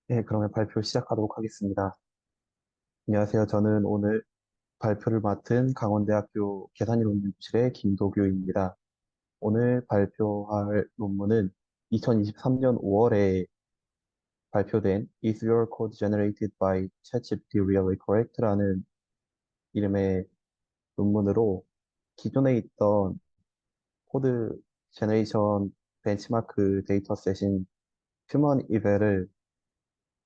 네, 그러면 발표 시작하도록 하겠습니다. 안녕하세요. 저는 오늘 발표를 맡은 강원대학교 계산이론 연구실의 김도규입니다. 오늘 발표할 논문은 2023년 5월에 발표된 Is your code generated by ChatGPT really correct? 라는 이름의 논문으로 기존에 있던 코드 제너레이션 벤치마크 데이터셋인 휴먼 이벨을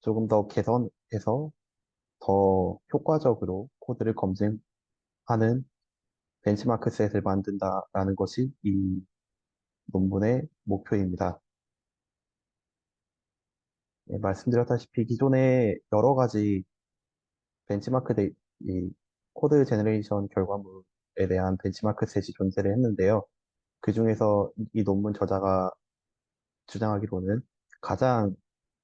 조금 더 개선해서 더 효과적으로 코드를 검증하는 벤치마크 셋을 만든다라는 것이 이 논문의 목표입니다. 예, 말씀드렸다시피 기존에 여러 가지 벤치마크 이 코드 제너레이션 결과물에 대한 벤치마크 셋이 존재를 했는데요. 그 중에서 이 논문 저자가 주장하기로는 가장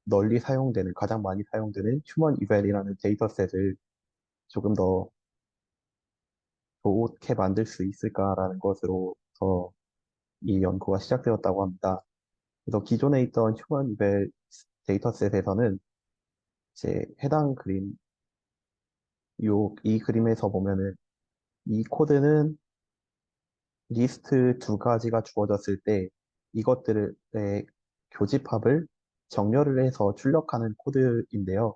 널리 사용되는, 가장 많이 사용되는 휴먼 이벨이라는 데이터셋을 조금 더 좋게 만들 수 있을까라는 것으로서 이 연구가 시작되었다고 합니다. 그래서 기존에 있던 휴먼 이벨 데이터셋에서는 이제 해당 그림, 이 그림에서 보면은 이 코드는 리스트 두 가지가 주어졌을 때 이것들의 교집합을 정렬을 해서 출력하는 코드인데요.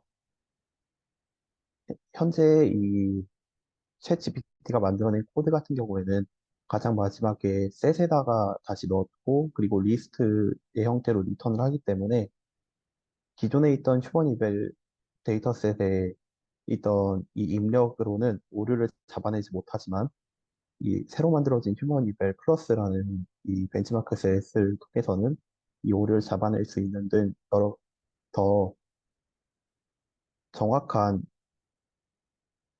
현재 이 챗GPT가 만들어낸 코드 같은 경우에는 가장 마지막에 셋에다가 다시 넣고 그리고 리스트의 형태로 리턴을 하기 때문에 기존에 있던 휴먼 이벨 데이터셋에 있던 이 입력으로는 오류를 잡아내지 못하지만 이 새로 만들어진 휴먼 이벨 플러스라는 이 벤치마크 셋을 통해서는 이 오류를 잡아낼 수 있는 등 여러 더 정확한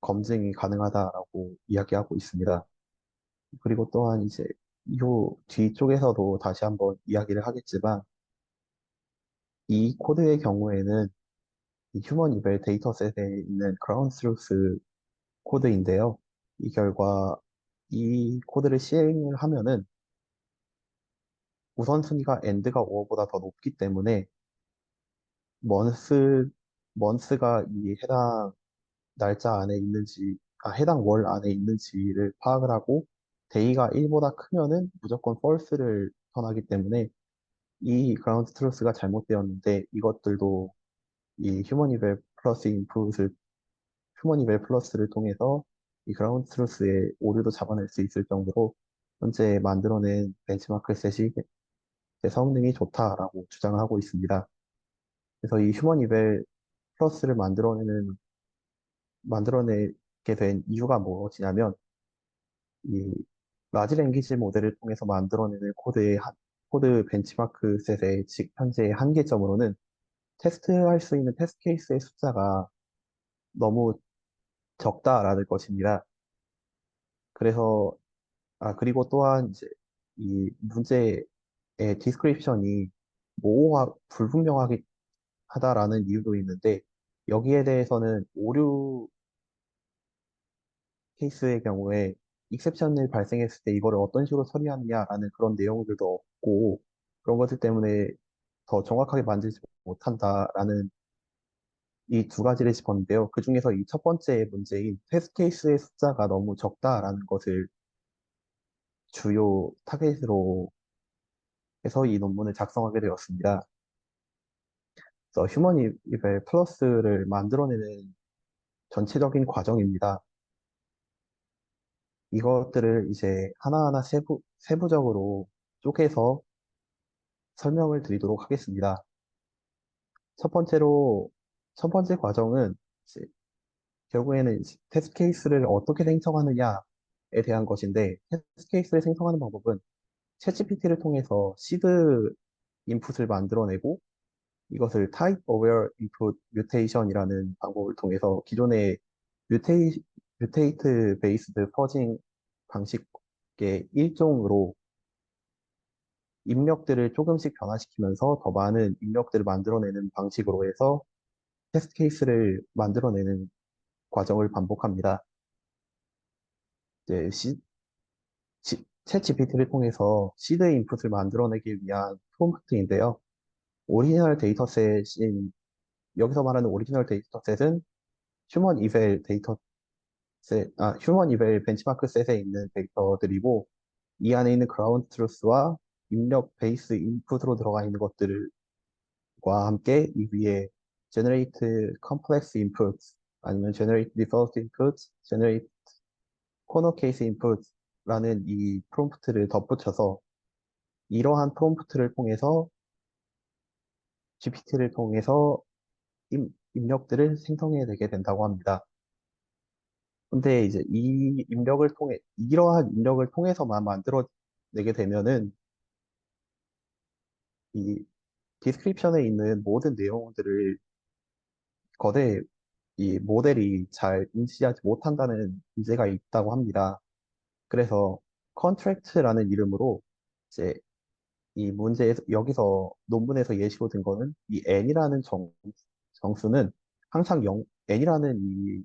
검증이 가능하다라고 이야기하고 있습니다. 그리고 또한 이제 이 뒤쪽에서도 다시 한번 이야기를 하겠지만 이 코드의 경우에는 이 휴먼 이벨 데이터셋에 있는 그라운드 트루스 코드인데요. 이 결과 이 코드를 시행을 하면은 우선순위가 end가 5보다 더 높기 때문에 month, month가 이 해당 날짜 안에 있는지, 해당 월 안에 있는지를 파악을 하고 day가 1보다 크면은 무조건 false를 선하기 때문에 이 그라운드 트루스가 잘못되었는데 이것들도 이 휴먼 이벨 플러스를 통해서 이 그라운드 트루스의 오류도 잡아낼 수 있을 정도로 현재 만들어낸 벤치마크 셋이 성능이 좋다라고 주장을 하고 있습니다. 그래서 이 휴먼 이벨 플러스를 만들어내게 된 이유가 무엇이냐면 이 라지 랭귀지 모델을 통해서 만들어내는 코드 벤치마크 셋의 현재의 한계점으로는 테스트할 수 있는 테스트 케이스의 숫자가 너무 적다라는 것입니다. 그래서 그리고 또한 이제 이 문제의 디스크립션이 불분명하게 하다라는 이유도 있는데 여기에 대해서는 오류 케이스의 경우에 익셉션을 발생했을 때 이거를 어떤 식으로 처리하느냐라는 그런 내용들도 없고 그런 것들 때문에 더 정확하게 만들지 못한다라는 이 두 가지를 짚었는데요. 그 중에서 이 첫 번째 문제인 테스트 케이스의 숫자가 너무 적다라는 것을 주요 타겟으로 해서 이 논문을 작성하게 되었습니다. 그래서 휴먼 이벨 플러스를 만들어내는 전체적인 과정입니다. 이것들을 이제 하나하나 세부적으로 쪼개서 설명을 드리도록 하겠습니다. 첫 번째로, 첫 번째 과정은 이제 결국에는 이제 테스트 케이스를 어떻게 생성하느냐에 대한 것인데, 테스트 케이스를 생성하는 방법은 챗GPT를 통해서 시드 인풋을 만들어내고, 이것을 Type Aware Input Mutation이라는 방법을 통해서 기존의 뮤테이, 뮤테이트 베이스드 퍼징 방식의 일종으로 입력들을 조금씩 변화시키면서 더 많은 입력들을 만들어내는 방식으로 해서 테스트 케이스를 만들어내는 과정을 반복합니다. 이제 챗 GPT를 통해서 시드 인풋을 만들어내기 위한 프롬프트인데요. 오리지널 데이터셋인 여기서 말하는 오리지널 데이터셋은 휴먼 이벨 휴먼 이벨 벤치마크 셋에 있는 데이터들이고, 이 안에 있는 그라운드 트루스와 입력 베이스 인풋으로 들어가 있는 것들과 함께 이 위에 generate complex inputs, 아니면 generate default inputs, generate corner case inputs라는 이 프롬프트를 덧붙여서, 이러한 프롬프트를 통해서 GPT를 통해서 입력들을 생성해내게 된다고 합니다. 근데 이제 이러한 입력을 통해서만 만들어내게 되면은 이 디스크립션에 있는 모든 내용들을 거대 이 모델이 잘 인지하지 못한다는 문제가 있다고 합니다. 그래서 컨트랙트라는 이름으로 이제 이 문제에서 여기서 논문에서 예시로 든 거는 이 n이라는 정수는 항상 n이라는 이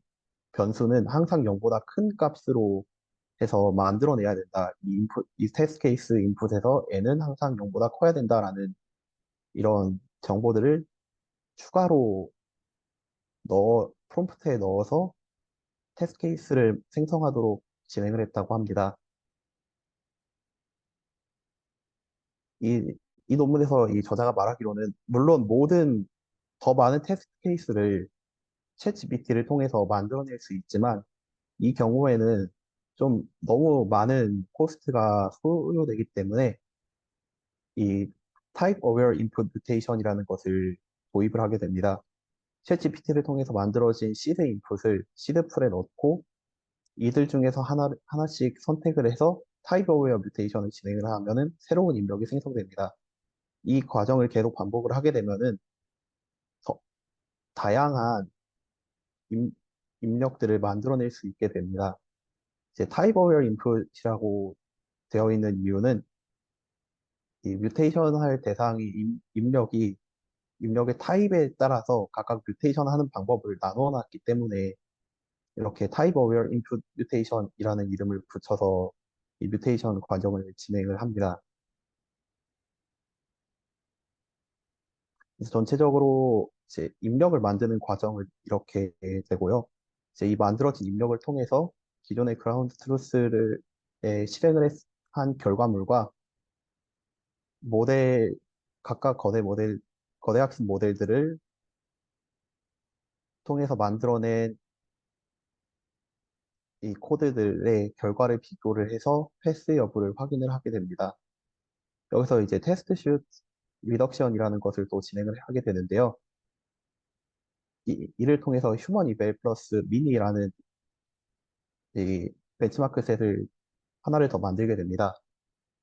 변수는 항상 0보다 큰 값으로 해서 만들어내야 된다. 이 테스트 케이스 인풋에서 n은 항상 0보다 커야 된다라는 이런 정보들을 추가로 프롬프트에 넣어서 테스트 케이스를 생성하도록 진행을 했다고 합니다. 이, 이 논문에서 이 저자가 말하기로는 물론 더 많은 테스트 케이스를 챗GPT를 통해서 만들어낼 수 있지만 이 경우에는 좀 너무 많은 코스트가 소요되기 때문에 이 Type Aware Input Mutation이라는 것을 도입을 하게 됩니다. 챗GPT를 통해서 만들어진 시드 인풋을 시드풀에 넣고 이들 중에서 하나씩 선택을 해서 타입 어웨어 뮤테이션을 진행을 하면은 새로운 입력이 생성됩니다. 이 과정을 계속 반복을 하게 되면은 더 다양한 입, 입력들을 만들어낼 수 있게 됩니다. 이제 타입 어웨어 인풋이라고 되어 있는 이유는 이 뮤테이션 할 대상이 입력의 타입에 따라서 각각 뮤테이션 하는 방법을 나누어 놨기 때문에 이렇게 타입 어웨어 인풋 뮤테이션이라는 이름을 붙여서 이 뮤테이션 과정을 진행을 합니다. 그래서 전체적으로 이제 입력을 만드는 과정을 이렇게 되고요. 이제 이 만들어진 입력을 통해서 기존의 그라운드 트루스를 한 결과물과 모델, 각각 거대 학습 모델들을 통해서 만들어낸 이 코드들의 결과를 비교를 해서 패스 여부를 확인을 하게 됩니다. 여기서 이제 테스트 슛 리덕션이라는 것을 또 진행을 하게 되는데요. 이를 통해서 휴먼 이벨 플러스 미니라는 이 벤치마크 셋을 하나를 더 만들게 됩니다.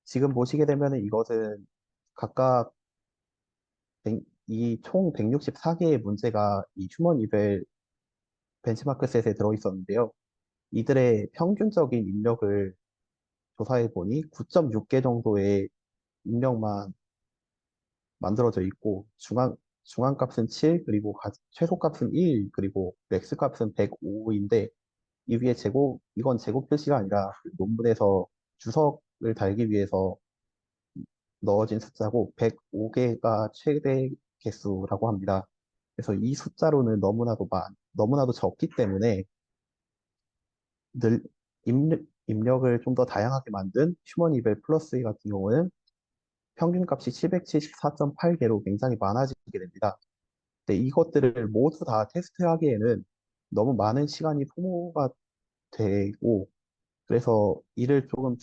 지금 보시게 되면 이것은 각각 이 총 164개의 문제가 이 휴먼 이벨 벤치마크 셋에 들어있었는데요. 이들의 평균적인 입력을 조사해 보니 9.6개 정도의 입력만 만들어져 있고 중앙값은 7, 그리고 최소값은 1, 그리고 맥스값은 105인데 이 위에 이건 제곱 표시가 아니라 그 논문에서 주석을 달기 위해서 넣어진 숫자고 105개가 최대 개수라고 합니다. 그래서 이 숫자로는 너무나도 적기 때문에 늘 입력을 좀 더 다양하게 만든 휴먼 이벨 플러스 같은 경우는 평균값이 774.8개로 굉장히 많아지게 됩니다. 근데 이것들을 모두 다 테스트하기에는 너무 많은 시간이 소모가 되고, 그래서 이를 조금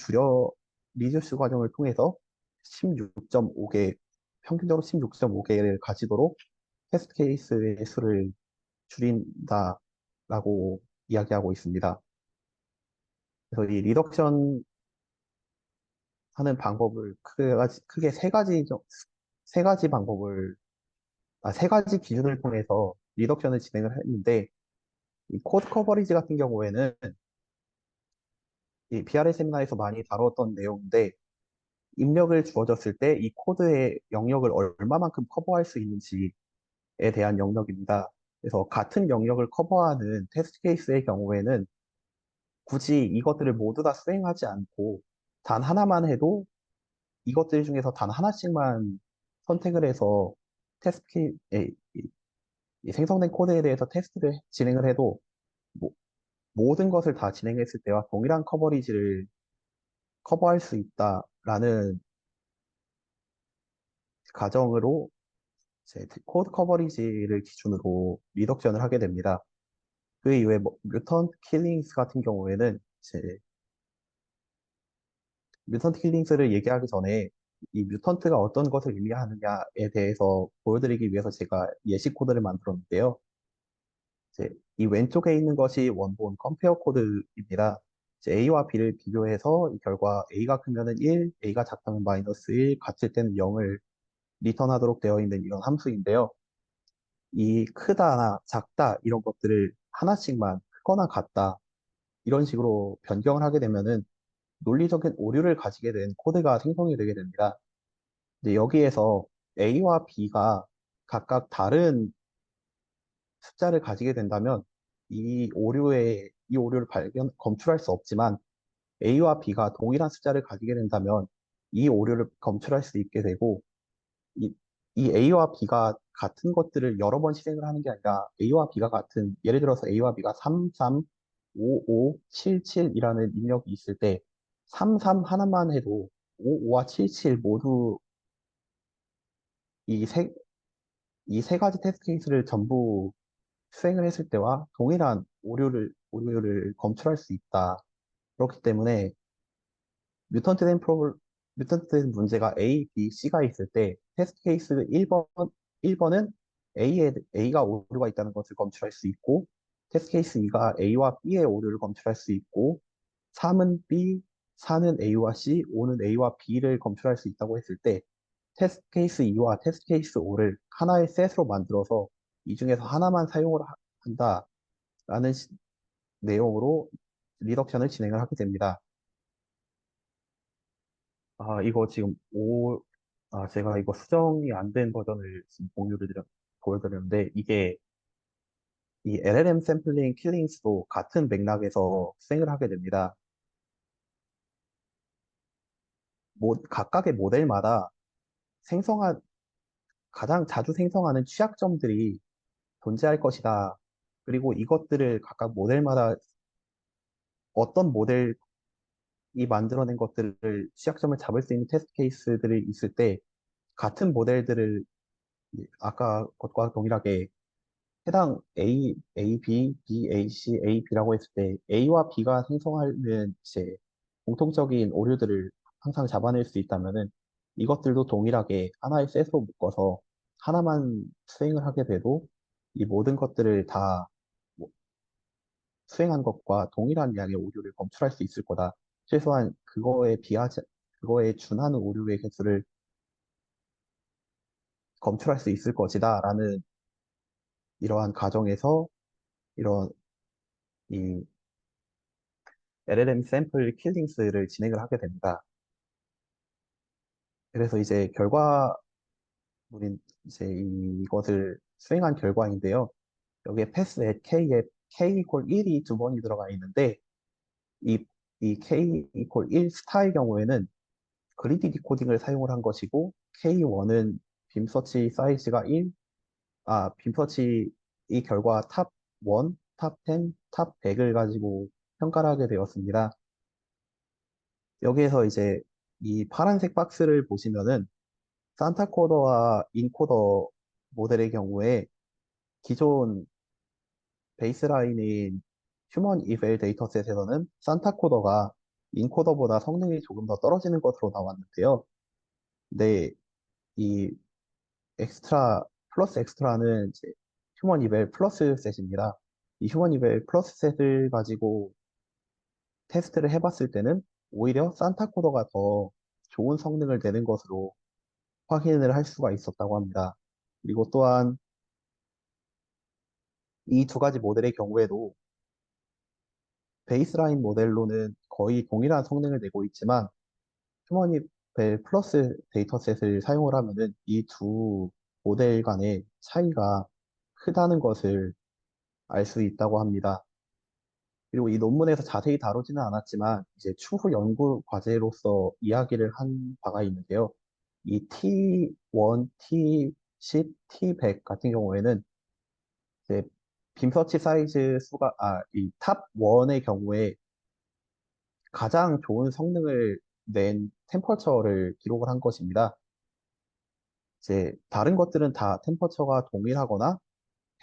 리듀스 과정을 통해서 16.5개, 평균적으로 16.5개를 가지도록 테스트 케이스의 수를 줄인다라고 이야기하고 있습니다. 그래서 이 리덕션 하는 방법을 크게 세 가지 세 가지 기준을 통해서 리덕션을 진행을 했는데, 이 코드 커버리지 같은 경우에는 이 BRL 세미나에서 많이 다뤘던 내용인데, 입력을 주어졌을 때 이 코드의 영역을 얼마만큼 커버할 수 있는지에 대한 영역입니다. 그래서 같은 영역을 커버하는 테스트 케이스의 경우에는 굳이 이것들을 모두 다 수행하지 않고 단 하나만 해도 이것들 중에서 단 하나씩만 선택을 해서 테스트 케이, 에, 이- 이 생성된 코드에 대해서 테스트를 진행을 해도 모, 모든 것을 다 진행했을 때와 동일한 커버리지를 커버할 수 있다라는 가정으로 이제 코드 커버리지를 기준으로 리덕션을 하게 됩니다. 그 이외에 뭐, 뮤턴트 킬링스 같은 경우에는 이제 뮤턴트 킬링스를 얘기하기 전에 이 뮤턴트가 어떤 것을 의미하느냐에 대해서 보여드리기 위해서 제가 예시 코드를 만들었는데요. 이제 이 왼쪽에 있는 것이 원본 컴페어 코드입니다. 이제 A와 B를 비교해서 이 결과 A가 크면은 1, A가 작다면 마이너스 1, 같을 때는 0을 리턴하도록 되어 있는 이런 함수인데요. 이 크다나 작다 이런 것들을 하나씩만 크거나 같다 이런 식으로 변경을 하게 되면은 논리적인 오류를 가지게 된 코드가 생성이 되게 됩니다. 이제 여기에서 A와 B가 각각 다른 숫자를 가지게 된다면 이 오류를 검출할 수 없지만 A와 B가 동일한 숫자를 가지게 된다면 이 오류를 검출할 수 있게 되고 이, 이 A와 B가 같은 것들을 여러 번 실행을 하는 게 아니라 A와 B가 같은 예를 들어서 A와 B가 3, 3, 5, 5, 7, 7이라는 입력이 있을 때 3, 3 하나만 해도 5, 5와 7, 7 모두 이 세, 이 세 가지 테스트 케이스를 전부 수행을 했을 때와 동일한 오류를 검출할 수 있다. 그렇기 때문에 뮤턴트 된 뮤턴트 된 문제가 A, B, C가 있을 때 테스트 케이스 1번은 A가 오류가 있다는 것을 검출할 수 있고 테스트 케이스 2가 A와 B의 오류를 검출할 수 있고 3은 B, 4는 A와 C, 5는 A와 B를 검출할 수 있다고 했을 때 테스트 케이스 2와 테스트 케이스 5를 하나의 셋으로 만들어서 이 중에서 하나만 사용을 한다라는 내용으로 리덕션을 진행을 하게 됩니다. 이거 지금 제가 이거 수정이 안 된 버전을 지금 보여드렸는데, 이게 이 LLM 샘플링 킬링스도 같은 맥락에서 수행을 하게 됩니다. 각각의 모델마다 생성한, 가장 자주 생성하는 취약점들이 존재할 것이다. 그리고 이것들을 각각 모델마다 어떤 모델이 만들어낸 것들을 취약점을 잡을 수 있는 테스트 케이스들이 있을 때 같은 모델들을 아까 것과 동일하게 해당 A, B, B, A, C, A, B라고 했을 때 A와 B가 생성하는 이제 공통적인 오류들을 항상 잡아낼 수 있다면은 이것들도 동일하게 하나의 셋으로 묶어서 하나만 수행을 하게 돼도 이 모든 것들을 다 뭐 수행한 것과 동일한 양의 오류를 검출할 수 있을 거다. 최소한 그거에 준하는 오류의 개수를 검출할 수 있을 것이다. 라는 이러한 가정에서 이런 이 LLM 샘플 킬링스를 진행을 하게 됩니다. 그래서 이제 이제 이것을 수행한 결과인데요. 여기에 패스 at K 이퀄 1이 두 번이 들어가 있는데 이, 이 K 이퀄 1 스타의 경우에는 그리디 디코딩을 사용을 한 것이고 K1은 빔서치 사이즈가 빔서치 이 결과 탑 1, 탑 10, 탑 100을 가지고 평가를 하게 되었습니다. 여기에서 이제 이 파란색 박스를 보시면은 산타코더와 인코더 모델의 경우에 기존 베이스라인인 휴먼 이벨 데이터셋에서는 산타코더가 인코더보다 성능이 조금 더 떨어지는 것으로 나왔는데요. 근데 이 플러스 엑스트라는 이제 휴먼 이벨 플러스 셋입니다. 이 휴먼 이벨 플러스 셋을 가지고 테스트를 해봤을 때는 오히려 산타코더가 더 좋은 성능을 내는 것으로 확인을 할 수가 있었다고 합니다. 그리고 또한 이 두 가지 모델의 경우에도 베이스라인 모델로는 거의 동일한 성능을 내고 있지만 휴머니벨 플러스 데이터셋을 사용을 하면은 이 두 모델 간의 차이가 크다는 것을 알 수 있다고 합니다. 그리고 이 논문에서 자세히 다루지는 않았지만 이제 추후 연구 과제로서 이야기를 한 바가 있는데요. 이 T1, T10, T100 같은 경우에는 이제 빔 서치 사이즈 수가, 이 탑 1의 경우에 가장 좋은 성능을 낸 템퍼처를 기록을 한 것입니다. 이제 다른 것들은 다 템퍼처가 동일하거나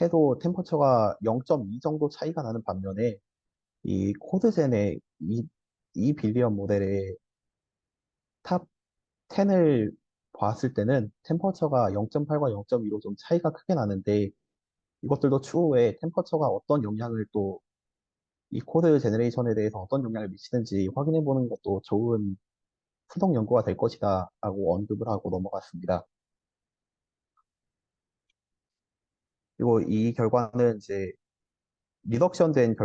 해도 템퍼처가 0.2 정도 차이가 나는 반면에 이 코드젠의 이 빌리언 모델의 탑 10을 봤을 때는 템퍼처가 0.8과 0.2로 좀 차이가 크게 나는데 이것들도 추후에 템퍼처가 어떤 영향을 또 이 코드 제너레이션에 대해서 어떤 영향을 미치는지 확인해 보는 것도 좋은 후속 연구가 될 것이다 라고 언급을 하고 넘어갔습니다. 그리고 이 결과는 이제 리덕션 된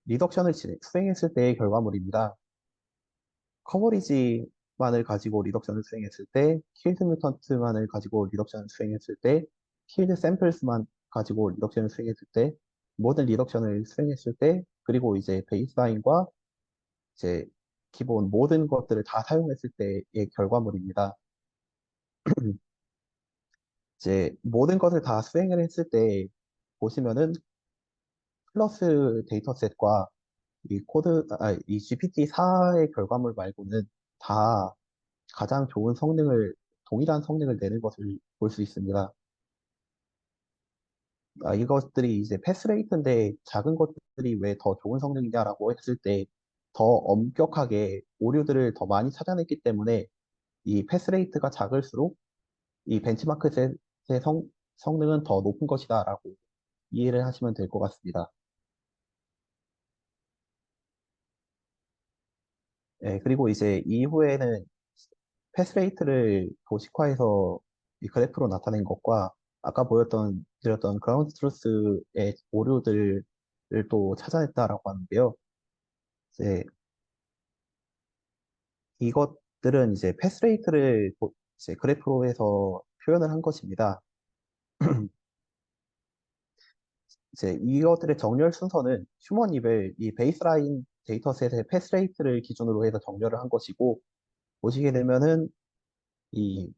리덕션을 수행했을 때의 결과물입니다. 커버리지만을 가지고 리덕션을 수행했을 때, 킬드 뮤턴트만을 가지고 리덕션을 수행했을 때, 킬드 샘플스만 가지고 리덕션을 수행했을 때, 모든 리덕션을 수행했을 때, 그리고 이제 베이스라인과 이제 기본 모든 것들을 다 사용했을 때의 결과물입니다. 이제 모든 것을 다 수행을 했을 때 보시면은 플러스 데이터셋과 이 GPT-4의 결과물 말고는 다 가장 좋은 동일한 성능을 내는 것을 볼 수 있습니다. 이것들이 이제 패스레이트인데 작은 것들이 왜 더 좋은 성능이냐라고 했을 때 더 엄격하게 오류들을 더 많이 찾아냈기 때문에 이 패스레이트가 작을수록 이 벤치마크 셋의 성능은 더 높은 것이다라고 이해를 하시면 될 것 같습니다. 예, 그리고 이제 이후에는 패스레이트를 도식화해서 이 그래프로 나타낸 것과 아까 드렸던 그라운드 트루스의 오류들을 또 찾아냈다라고 하는데요. 이제 이것들은 이제 패스레이트를 이제 그래프로 해서 표현을 한 것입니다. 이제 이것들의 정렬 순서는 휴먼 이벨, 이 베이스라인 데이터셋의 패스레이트를 기준으로 해서 정렬을 한 것이고, 보시게 되면은 이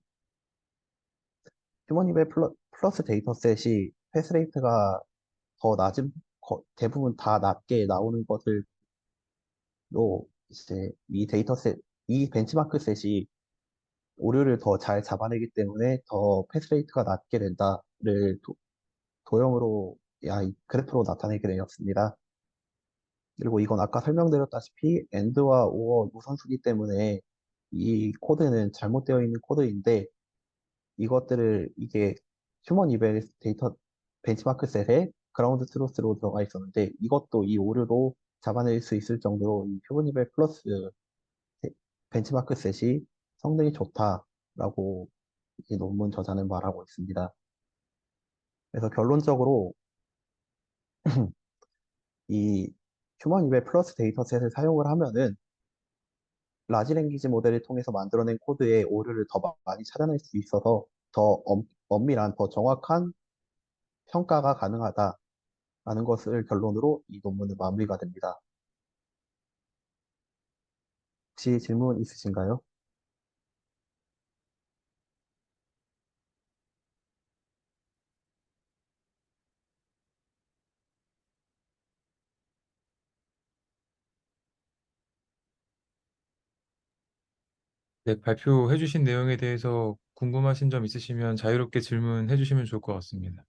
휴먼 이벨 플러스 데이터셋이 패스레이트가 더 낮은, 대부분 다 낮게 나오는 것들로 이제 이 벤치마크 셋이 오류를 더 잘 잡아내기 때문에 더 패스레이트가 낮게 된다를 도형으로, 이 그래프로 나타내게 되었습니다. 그리고 이건 아까 설명드렸다시피 AND와 OR 우선수기 때문에 이 코드는 잘못되어 있는 코드인데 이게 휴먼 이벨 데이터 벤치마크 셋에 그라운드 트루스로 들어가 있었는데 이것도 이 오류도 잡아낼 수 있을 정도로 이 휴먼 이벨 플러스 데- 벤치마크 셋이 성능이 좋다라고 이 논문 저자는 말하고 있습니다. 그래서 결론적으로 이 휴먼 이벨 플러스 데이터셋을 사용을 하면은 라지 랭귀지 모델을 통해서 만들어낸 코드의 오류를 더 많이 찾아낼 수 있어서 더 엄밀한, 더 정확한 평가가 가능하다라는 것을 결론으로 이 논문은 마무리가 됩니다. 혹시 질문 있으신가요? 네, 발표해 주신 내용에 대해서 궁금하신 점 있으시면 자유롭게 질문해 주시면 좋을 것 같습니다.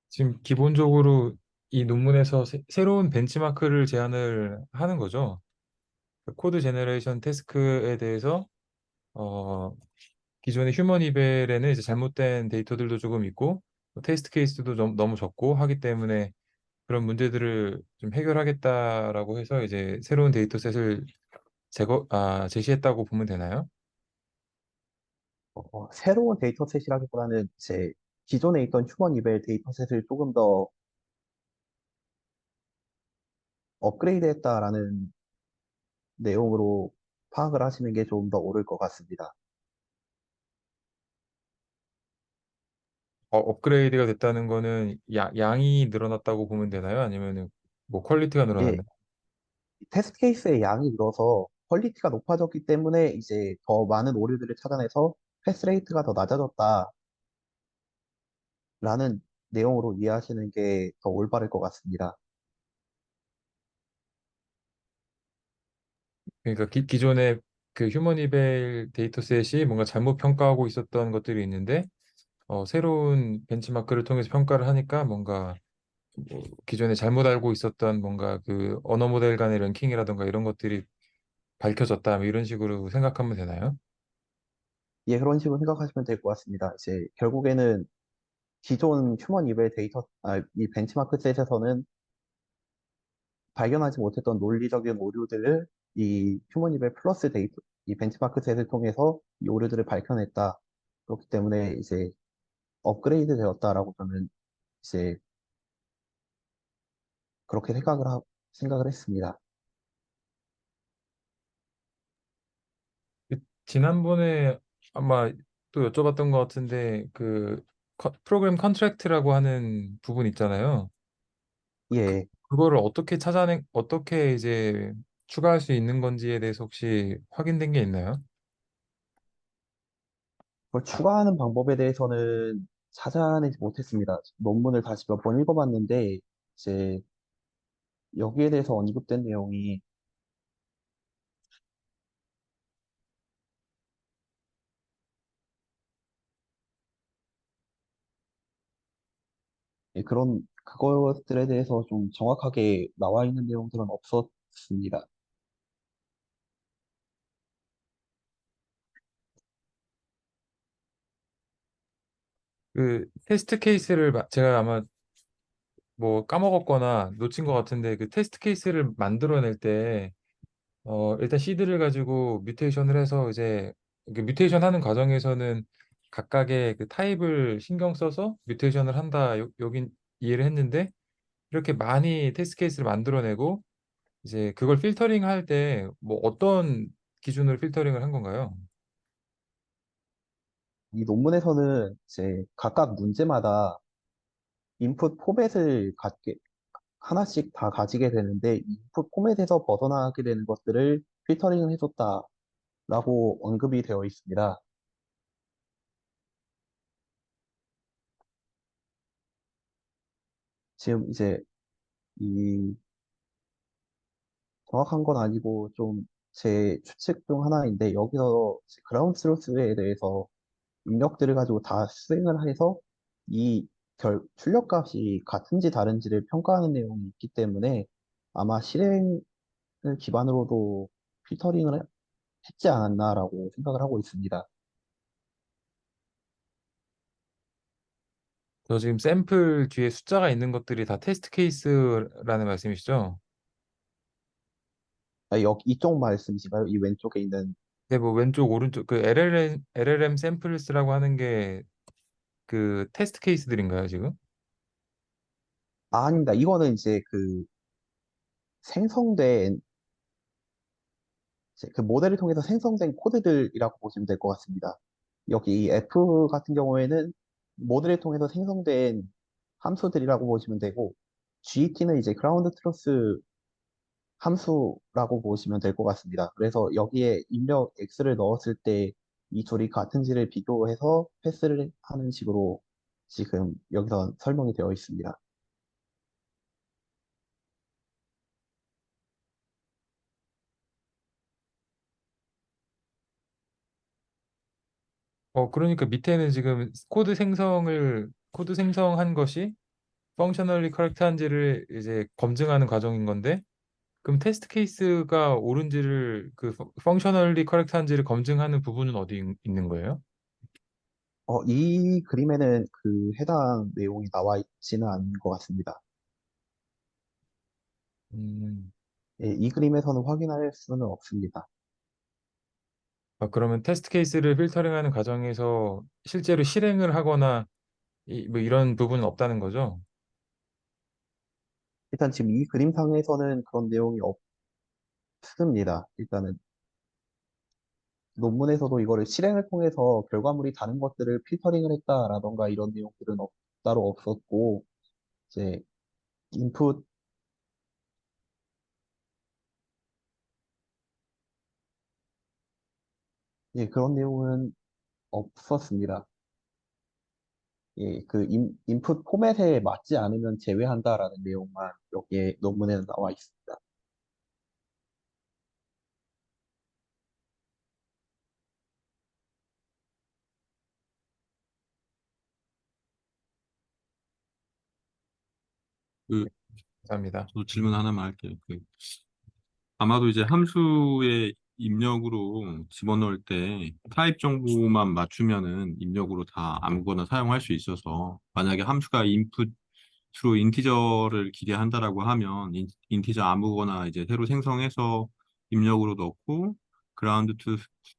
지금 기본적으로 이 논문에서 새로운 벤치마크를 제안을 하는 거죠. 그 코드 제너레이션 태스크에 대해서 어, 기존의 휴먼 이벨에는 이제 잘못된 데이터들도 조금 있고 테스트 케이스도 좀 너무 적고 하기 때문에 그런 문제들을 좀 해결하겠다라고 해서 이제 새로운 데이터셋을 제시했다고 보면 되나요? 새로운 데이터셋이라기보다는 이제 기존에 있던 휴먼 이벨 데이터셋을 조금 더 업그레이드했다라는 내용으로 파악을 하시는 게 좀 더 옳을 것 같습니다. 업그레이드가 됐다는 거는 양이 늘어났다고 보면 되나요? 아니면은 뭐 퀄리티가 예, 늘어났나요? 테스트 케이스의 양이 늘어서 퀄리티가 높아졌기 때문에 이제 더 많은 오류들을 찾아내서 패스 레이트가 더 낮아졌다라는 내용으로 이해하시는 게 더 올바를 것 같습니다. 그러니까 기존에 그 휴머니벨 데이터셋이 뭔가 잘못 평가하고 있었던 것들이 있는데 새로운 벤치마크를 통해서 평가를 하니까 뭔가 뭐 기존에 잘못 알고 있었던 뭔가 그 언어 모델 간의 랭킹이라든가 이런 것들이 밝혀졌다 뭐 이런 식으로 생각하면 되나요? 예, 그런 식으로 생각하시면 될 것 같습니다. 이제 결국에는 기존 휴먼 이벨 이 벤치마크 셋에서는 발견하지 못했던 논리적인 오류들을 이 휴먼 이벨 플러스 이 벤치마크 셋을 통해서 이 오류들을 밝혀냈다. 그렇기 때문에 이제 업그레이드 되었다라고 저는 이제 그렇게 생각을 했습니다. 지난번에 아마 또 여쭤봤던 것 같은데 그 프로그램 컨트랙트라고 하는 부분 있잖아요. 예, 그거를 어떻게 이제 추가할 수 있는 건지에 대해서 혹시 확인된 게 있나요? 그걸 추가하는 방법에 대해서는 찾아내지 못했습니다. 논문을 다시 몇 번 읽어봤는데 이제 여기에 대해서 언급된 내용이 그런 그것들에 대해서 좀 정확하게 나와 있는 내용들은 없었습니다. 그 테스트 케이스를 제가 아마 뭐 까먹었거나 놓친 것 같은데 그 테스트 케이스를 만들어낼 때 일단 시드를 가지고 뮤테이션을 해서 이제 그 뮤테이션 하는 과정에서는 각각의 그 타입을 신경 써서 뮤테이션을 한다. 여긴 이해를 했는데 이렇게 많이 테스트 케이스를 만들어내고 이제 그걸 필터링 할 때 뭐 어떤 기준으로 필터링을 한 건가요? 이 논문에서는 이제 각각 문제마다 인풋 포맷을 하나씩 다 가지게 되는데 이 인풋 포맷에서 벗어나게 되는 것들을 필터링을 해줬다라고 언급이 되어 있습니다. 지금 이제 이 정확한 건 아니고 좀 제 추측 중 하나인데 여기서 그라운드 트루스에 대해서 입력들을 가지고 다 수행을 해서 이 출력값이 같은지 다른지를 평가하는 내용이 있기 때문에 아마 실행을 기반으로도 필터링을 했지 않았나라고 생각을 하고 있습니다. 저 지금 샘플 뒤에 숫자가 있는 것들이 다 테스트 케이스라는 말씀이시죠? 이쪽 말씀이신가요? 이 왼쪽에 있는 네, 뭐 왼쪽 오른쪽 그 LLM 샘플스라고 하는 게 그 테스트 케이스들인가요, 지금? 아닙니다. 이거는 이제 생성된 그 모델을 통해서 생성된 코드들이라고 보시면 될 것 같습니다. 여기 이 F 같은 경우에는 모델을 통해서 생성된 함수들이라고 보시면 되고, GT는 이제 그라운드 트루스 함수라고 보시면 될 것 같습니다. 그래서 여기에 입력 X를 넣었을 때 이 둘이 같은지를 비교해서 패스를 하는 식으로 지금 여기서 설명이 되어 있습니다. 그러니까 밑에는 지금 코드 생성한 것이 펑셔널리 커렉트한지를 이제 검증하는 과정인 건데, 그럼 테스트 케이스가 옳은지를 그 펑셔널리 커렉트한지를 검증하는 부분은 어디 있는 거예요? 이 그림에는 그 해당 내용이 나와 있지는 않은 것 같습니다. 음, 예, 이 그림에서는 확인할 수는 없습니다. 그러면 테스트 케이스를 필터링하는 과정에서 실제로 실행을 하거나 뭐 이런 부분은 없다는 거죠. 일단 지금 이 그림상에서는 그런 내용이 없습니다. 일단은 논문에서도 이거를 실행을 통해서 결과물이 다른 것들을 필터링을 했다라던가 이런 내용들은 따로 없었고, 이제 인풋, 예, 그런 내용은 없었습니다. 예, 그 인풋 포맷에 맞지 않으면 제외한다라는 내용만 여기에 논문에는 나와 있습니다. 그, 감사합니다. 저도 질문 하나만 할게요. 아마도 이제 함수의 입력으로 집어넣을 때 타입 정보만 맞추면은 입력으로 다 아무거나 사용할 수 있어서 만약에 함수가 인풋으로 인티저를 기대한다라고 하면 인티저 아무거나 이제 새로 생성해서 입력으로 넣고 그라운드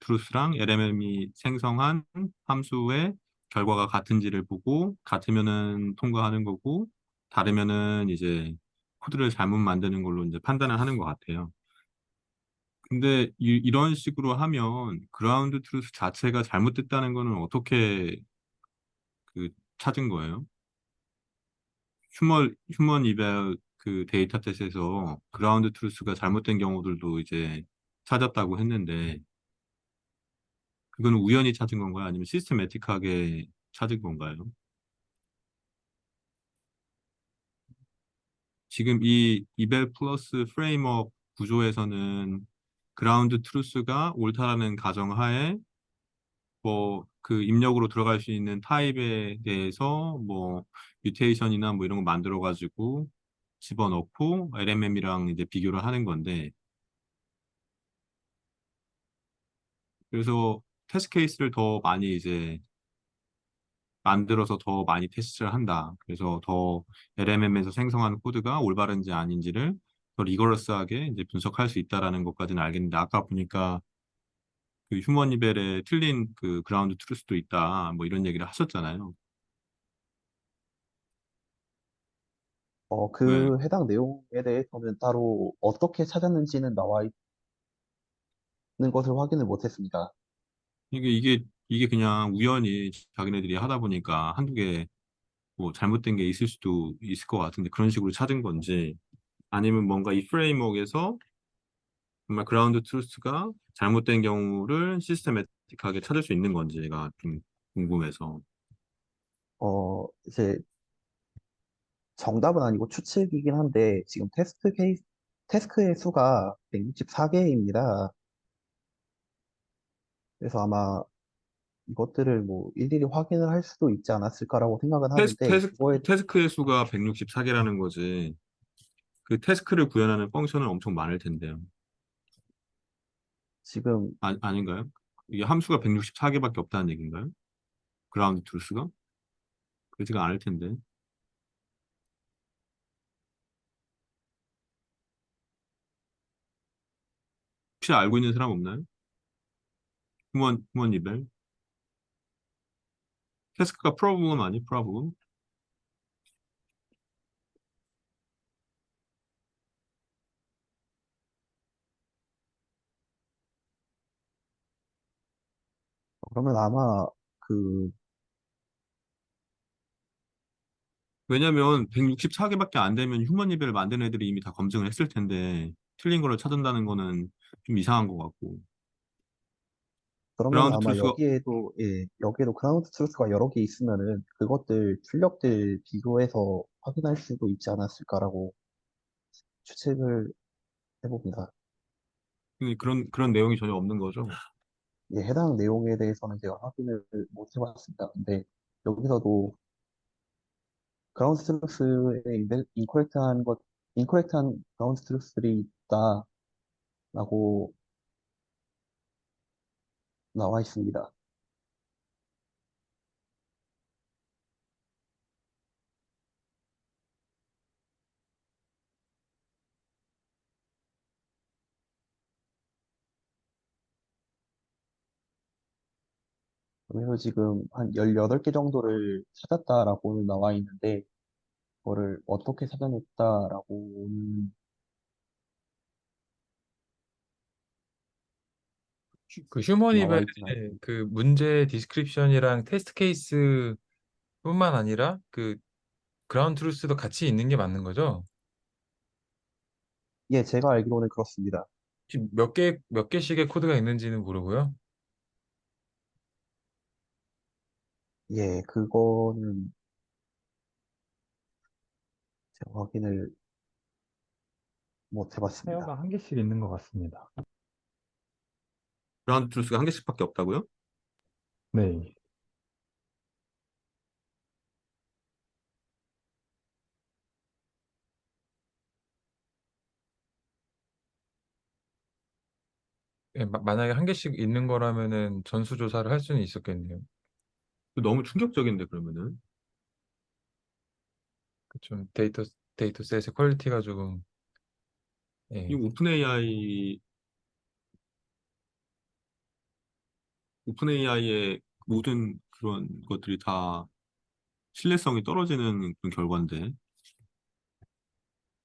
트루스랑 LMM이 생성한 함수의 결과가 같은지를 보고 같으면은 통과하는 거고 다르면은 이제 코드를 잘못 만드는 걸로 이제 판단을 하는 것 같아요. 근데 런 식으로 하면 그라운드 트루스 자체가 잘못됐다는 거는 어떻게 그 찾은 거예요? 휴먼 이벨 그 데이터 셋에서 그라운드 트루스가 잘못된 경우들도 이제 찾았다고 했는데 그건 우연히 찾은 건가요? 아니면 시스테매틱하게 찾은 건가요? 지금 이 이벨 플러스 프레임워크 구조에서는 그라운드 트루스가 옳다라는 가정하에 뭐 그 입력으로 들어갈 수 있는 타입에 대해서 뭐 뮤테이션이나 뭐 이런 거 만들어 가지고 집어넣고 LMM이랑 이제 비교를 하는 건데 그래서 테스트 케이스를 더 많이 이제 만들어서 더 많이 테스트를 한다. 그래서 더 LMM에서 생성한 코드가 올바른지 아닌지를 더 리거러스하게 이제 분석할 수 있다라는 것까지는 알겠는데 아까 보니까 그 휴먼 리벨에 틀린 그 그라운드 트루스도 있다. 뭐 이런 얘기를 하셨잖아요. 왜? 그 해당 내용에 대해서는 따로 어떻게 찾았는지는 나와 있는 것을 확인을 못했습니다. 이게 그냥 우연히 자기네들이 하다 보니까 한두 개 뭐 잘못된 게 있을 수도 있을 것 같은데 그런 식으로 찾은 건지 아니면 뭔가 이 프레임워크에서 정말 그라운드 트루스가 잘못된 경우를 시스테매틱하게 찾을 수 있는 건지가 좀 궁금해서. 이제 정답은 아니고 추측이긴 한데, 지금 테스크의 수가 164개입니다. 그래서 아마 이것들을 뭐 일일이 확인을 할 수도 있지 않았을까라고 생각은 하는데, 그거에 태스크의 수가 164개라는 거지. 그 태스크를 구현하는 펑션은 엄청 많을 텐데요. 지금, 아닌가요? 이게 함수가 164개밖에 없다는 얘기인가요? 그라운드 트루스가? 그렇지가 않을 텐데. 혹시 알고 있는 사람 없나요? 휴먼 이벨? 태스크가 프로블럼 아니? 프로블럼? 그러면 아마 그, 왜냐면 164개밖에 안 되면 휴먼 이벨을 만든 애들이 이미 다 검증을 했을 텐데 틀린 거를 찾는다는 거는 좀 이상한 것 같고. 그러면 그라운드 아마 트루스가 여기에도 그라운드 트루스가 여러 개 있으면은 그것들 출력들 비교해서 확인할 수도 있지 않았을까라고 추측을 해봅니다. 그런 내용이 전혀 없는 거죠. 예, 해당 내용에 대해서는 제가 확인을 못 해봤습니다. 근데 여기서도 그라운드 트루스에 인코렉트한 그라운드 트루스들이 있다라고 나와 있습니다. 그래서 지금 한 18개 정도를 찾았다라고 나와 있는데, 그거를 어떻게 찾아냈다라고는 그 휴머니벨의 나와 있진 않습니다. 그 문제 디스크립션이랑 테스트 케이스뿐만 아니라 그 그라운드 트루스도 같이 있는 게 맞는 거죠? 예, 제가 알기로는 그렇습니다. 지금 몇 개씩의 코드가 있는지는 모르고요. 예, 그거는 제가 확인을 못 해봤습니다. 페어가 한 개씩 있는 것 같습니다. 그라운드 트루스가 한 개씩밖에 없다고요? 네. 예, 만약에 한 개씩 있는 거라면은 전수조사를 할 수는 있었겠네요. 너무 충격적인데 그러면은. 좀 데이터셋의 퀄리티가 조금 이 예, 오픈AI의 모든 그런 것들이 다 신뢰성이 떨어지는 그런 결과인데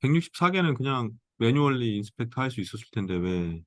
164개는 그냥 매뉴얼리 인스펙트 할 수 있었을 텐데 왜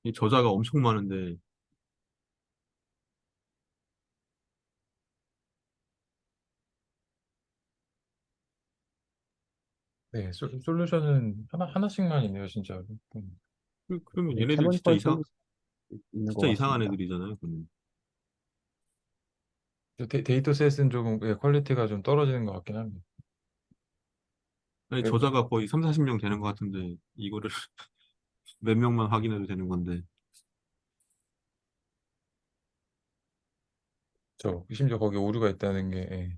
이 저자가 엄청 많은데 네, 솔루션은 하나씩만 있네요, 진짜로. 그러면 예, 얘네들 캐노니컬 솔루션 있는 것 진짜 이상한 같습니다. 애들이잖아요. 그러면. 데이터셋은 조금 예, 퀄리티가 좀 떨어지는 것 같긴 합니다. 아니 예, 저자가 거의 3, 40명 되는 것 같은데 이거를 몇 명만 확인해도 되는 건데 심지어 거기 오류가 있다는 게 예.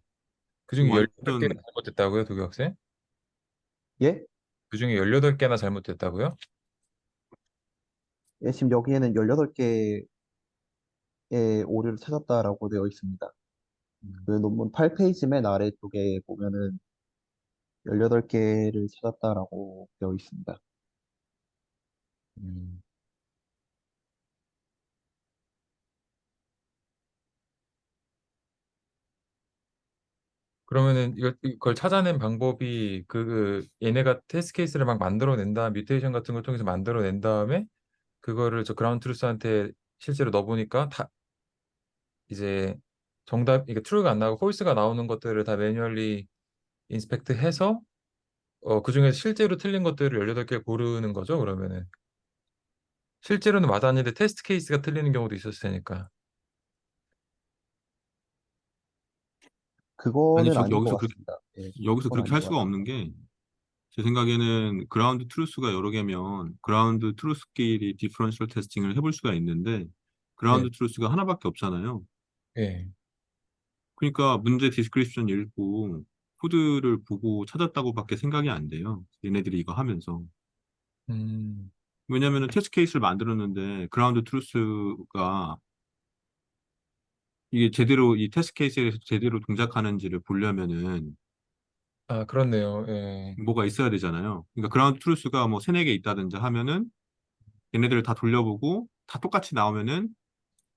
그중에 18개가 완전 잘못됐다고요, 도교학생? 예? 그중에 18개나 잘못됐다고요? 예, 지금 여기에는 18개의 오류를 찾았다라고 되어 있습니다. 그 음, 논문 8페이지 맨 아래쪽에 보면은 18개를 찾았다라고 되어 있습니다. 음. 그러면은 이걸 찾아낸 방법이 얘네가 테스트 케이스를 막 만들어낸 다음 뮤테이션 같은 걸 통해서 만들어낸 다음에 그거를 저 그라운드 트루스한테 실제로 넣어보니까 다 이제 정답 이게 트루가 안 나오고 폴스가 나오는 것들을 다 매뉴얼리 인스펙트 해서 그중에서 실제로 틀린 것들을 18개 고르는 거죠, 그러면은. 실제로는 맞았는데 테스트 케이스가 틀리는 경우도 있었을 테니까. 그거는 아니죠. 아닌 것 같습니다. 예, 여기서 그건 그렇게 아닌 할 것 수가 없는 같습니다. 게 제 생각에는 그라운드 트루스가 여러 개면 그라운드 트루스끼리 디퍼런셜 테스팅을 해볼 수가 있는데 네, 그라운드 트루스가 하나밖에 없잖아요. 예. 그러니까 문제 디스크립션 읽고 코드를 보고 찾았다고밖에 생각이 안 돼요. 얘네들이 이거 하면서. 음, 왜냐면은 테스트 케이스를 만들었는데 그라운드 트루스가 이게 제대로 이 테스트 케이스에서 제대로 동작하는지를 보려면은 아, 그렇네요. 예. 뭐가 있어야 되잖아요. 그러니까 그라운드 트루스가 뭐 세네 개 있다든지 하면은 얘네들을 다 돌려보고 다 똑같이 나오면은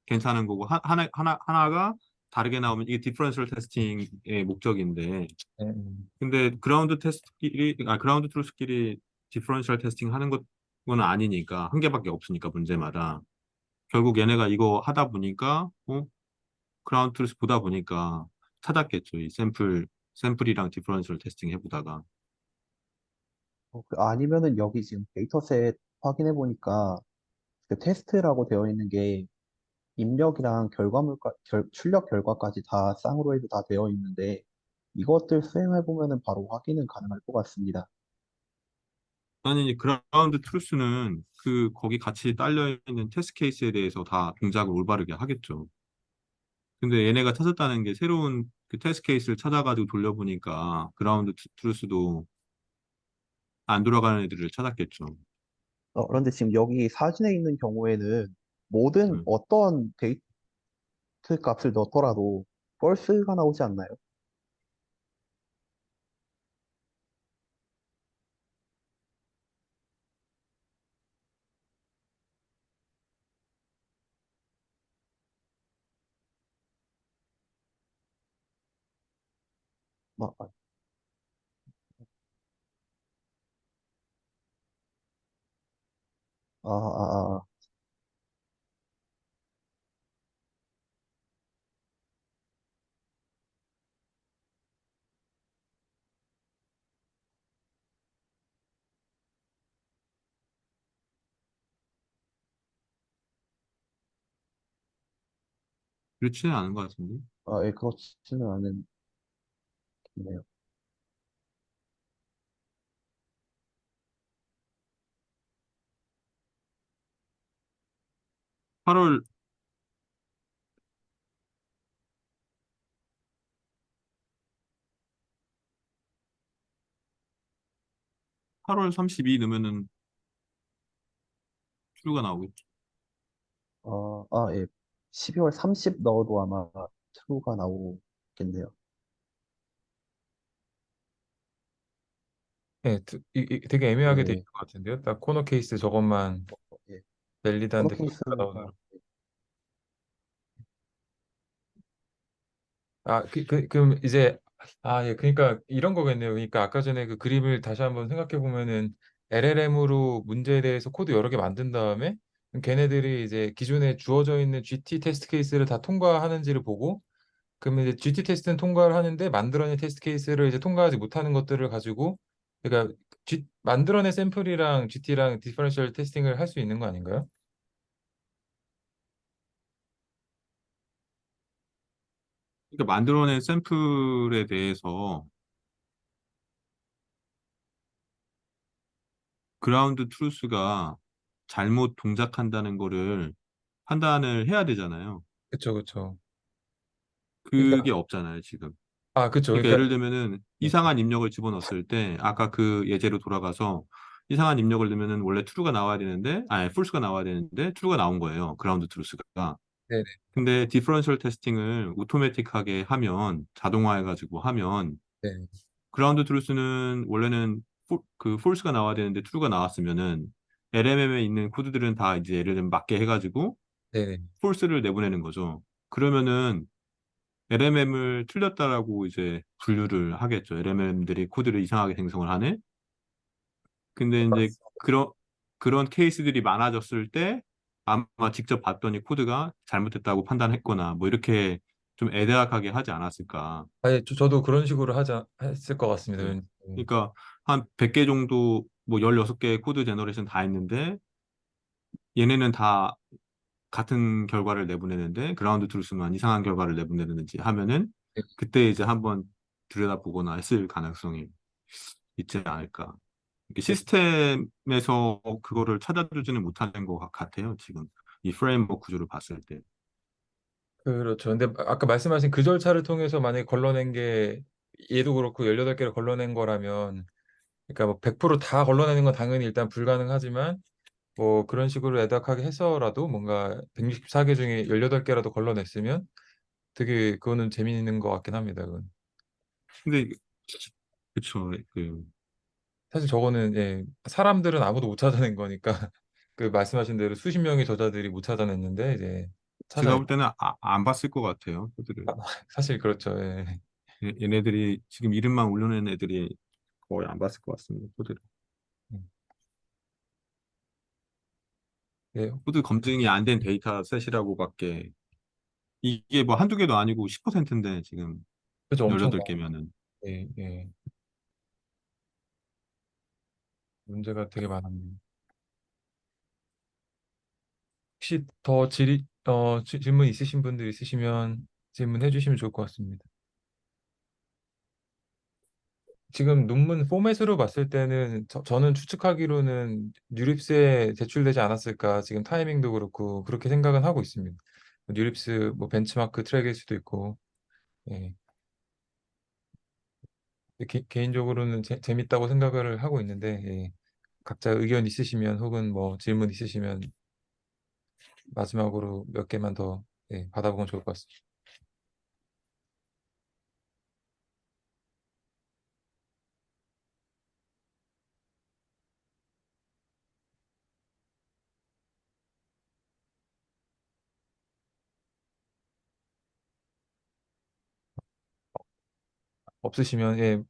괜찮은 거고 하나가 다르게 나오면 이게 디퍼런셜 테스팅의 목적인데 예, 근데 그라운드 트루스끼리 디퍼런셜 테스팅 하는 건 아니니까 한 개밖에 없으니까 문제마다 결국 얘네가 이거 하다 보니까 그라운드 트루스 보다 보니까 찾았겠죠. 이 샘플이랑 디퍼런셜 테스팅 해보다가 아니면은 여기 지금 데이터셋 확인해 보니까 그 테스트라고 되어 있는 게 입력이랑 출력 결과까지 다 쌍으로 해도 다 되어 있는데 이것들 수행해 보면은 바로 확인은 가능할 것 같습니다. 아니 이 그라운드 트루스는 거기 같이 딸려 있는 테스트 케이스에 대해서 다 동작을 올바르게 하겠죠. 근데 얘네가 찾았다는 게 새로운 그 테스트 케이스를 찾아가지고 돌려보니까 그라운드 트루스도 안 돌아가는 애들을 찾았겠죠. 그런데 지금 여기 사진에 있는 경우에는 모든 음. 어떤 데이트 값을 넣더라도 펄스가 나오지 않나요? 막, 아. 그렇지는 않은 것 같은데. 예, 그렇지는 않네요. 8월 8월 32 넣으면은 true가 나오겠죠. 예. 12월 30 넣어도 아마 트루가 나오겠네요. 예, 되게 애매하게 돼 있는 예, 것 같은데요. 딱 코너 케이스 저것만 예. 코너 밸리드한데 가 나오는 케이스가, 거. 아, 그럼 이제 예, 그러니까 이런 거겠네요. 그러니까 아까 전에 그 그림을 다시 한번 생각해 보면은 LLM으로 문제에 대해서 코드 여러 개 만든 다음에 그럼 걔네들이 이제 기존에 주어져 있는 GT 테스트 케이스를 다 통과하는지를 보고 그러면 이제 GT 테스트는 통과를 하는데 만들어낸 테스트 케이스를 이제 통과하지 못하는 것들을 가지고 그러니까 만들어낸 샘플이랑 GT랑 디퍼런셜 테스팅을 할 수 있는 거 아닌가요? 그러니까 만들어낸 샘플에 대해서 그라운드 트루스가 잘못 동작한다는 거를 판단을 해야 되잖아요. 그쵸, 그쵸. 그게 그러니까 없잖아요, 지금. 그쵸. 그러니까 그러니까 예를 들면은 네, 이상한 입력을 집어넣었을 때 아까 그 예제로 돌아가서 이상한 입력을 넣으면은 원래 true가 나와야 되는데 아니 false가 나와야 되는데 true가 나온 거예요. 그라운드 트루스가. 네, 네, 근데 디퍼런셜 테스팅을 오토매틱하게 하면 자동화해 가지고 하면 네, 그라운드 트루스는 원래는 그 false가 나와야 되는데 true가 나왔으면은 LMM에 있는 코드들은 다 이제 예를 들면 맞게 해가지고 네, 네, false를 내보내는 거죠. 그러면은 LMM을 틀렸다라고 이제 분류를 하겠죠. LMM들이 코드를 이상하게 생성을 하네. 근데 이제 그런 케이스들이 많아졌을 때 아마 직접 봤더니 코드가 잘못됐다고 판단했거나 뭐 이렇게 좀 애대악하게 하지 않았을까. 저도 그런 식으로 했을 것 같습니다. 네. 그러니까 한 100개 정도 뭐 16개 코드 제너레이션 다 했는데 얘네는 다 같은 결과를 내보내는데 그라운드 트루스만 이상한 결과를 내보내는지 하면은 네, 그때 이제 한번 들여다보거나 했을 가능성이 있지 않을까. 이게 네. 시스템에서 그거를 찾아주지는 못하는 것 같아요. 지금 이 프레임워크 구조를 봤을 때. 그렇죠. 근데 아까 말씀하신 그 절차를 통해서 만약에 걸러낸 게 얘도 그렇고 18개를 걸러낸 거라면 그러니까 뭐 100%다 걸러내는 건 당연히 일단 불가능하지만 뭐 그런 식으로 애덕하게 해서라도 뭔가 164개 중에 18개라도 걸러냈으면 되게 그거는 재미있는 것 같긴 합니다. 그건. 근데 그쵸. 그 사실 저거는 사람들은 아무도 못 찾아낸 거니까 그 말씀하신 대로 수십 명의 저자들이 못 찾아냈는데 이제 제가 찾아낸 볼 때는 안 봤을 것 같아요. 코드를. 사실 그렇죠. 예. 얘네들이 지금 이름만 올려낸 애들이 거의 안 봤을 것 같습니다. 코드를. 음. 예, 코드 검증이 안 된 데이터 셋이라고밖에 이게 뭐 한두 개도 아니고 10%인데 지금 그죠. 엄청 18개면은 예, 예. 문제가 되게 많았네요. 혹시 더 질문 있으신 분들 있으시면 질문해 주시면 좋을 것 같습니다. 지금 논문 포맷으로 봤을 때는 저는 추측하기로는 뉴립스에 제출되지 않았을까 지금 타이밍도 그렇고 그렇게 생각은 하고 있습니다. 뉴립스 뭐 벤치마크 트랙일 수도 있고 예. 개인적으로는 재밌다고 생각을 하고 있는데, 예, 각자 의견 있으시면 혹은 뭐 질문 있으시면 마지막으로 몇 개만 더, 예, 받아보면 좋을 것 같습니다. 없으시면, 예,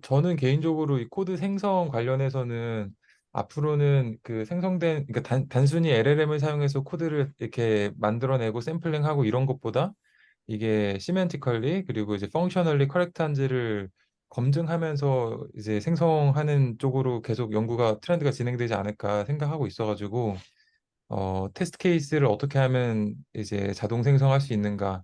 저는 개인적으로 이 코드 생성 관련해서는 앞으로는 그 생성된, 그러니까 단순히 LLM을 사용해서 코드를 이렇게 만들어내고 샘플링하고 이런 것보다 이게 시멘티컬리 그리고 이제 펑셔널리 커렉트한지를 검증하면서 이제 생성하는 쪽으로 계속 연구가 트렌드가 진행되지 않을까 생각하고 있어가지고 테스트 케이스를 어떻게 하면 이제 자동 생성할 수 있는가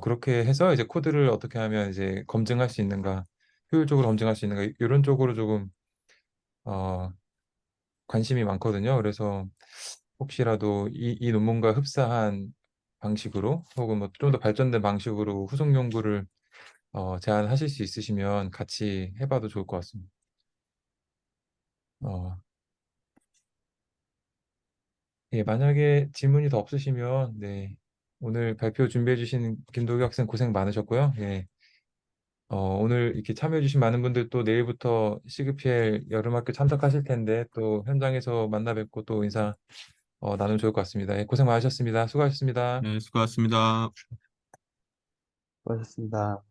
그렇게 해서 이제 코드를 어떻게 하면 이제 검증할 수 있는가 효율적으로 검증할 수 있는가 이런 쪽으로 조금 어, 관심이 많거든요. 그래서 혹시라도 이 논문과 흡사한 방식으로 혹은 뭐 좀 더 발전된 방식으로 후속 연구를 제안하실 수 있으시면 같이 해봐도 좋을 것 같습니다. 어, 예, 만약에 질문이 더 없으시면 네, 오늘 발표 준비해 주신 김도규 학생 고생 많으셨고요. 예, 오늘 이렇게 참여해 주신 많은 분들 또 내일부터 시그피엘 여름학교 참석하실 텐데 또 현장에서 만나 뵙고 또 인사 나누면 좋을 것 같습니다. 예, 고생 많으셨습니다. 수고하셨습니다. 네, 수고하셨습니다. 수고하셨습니다.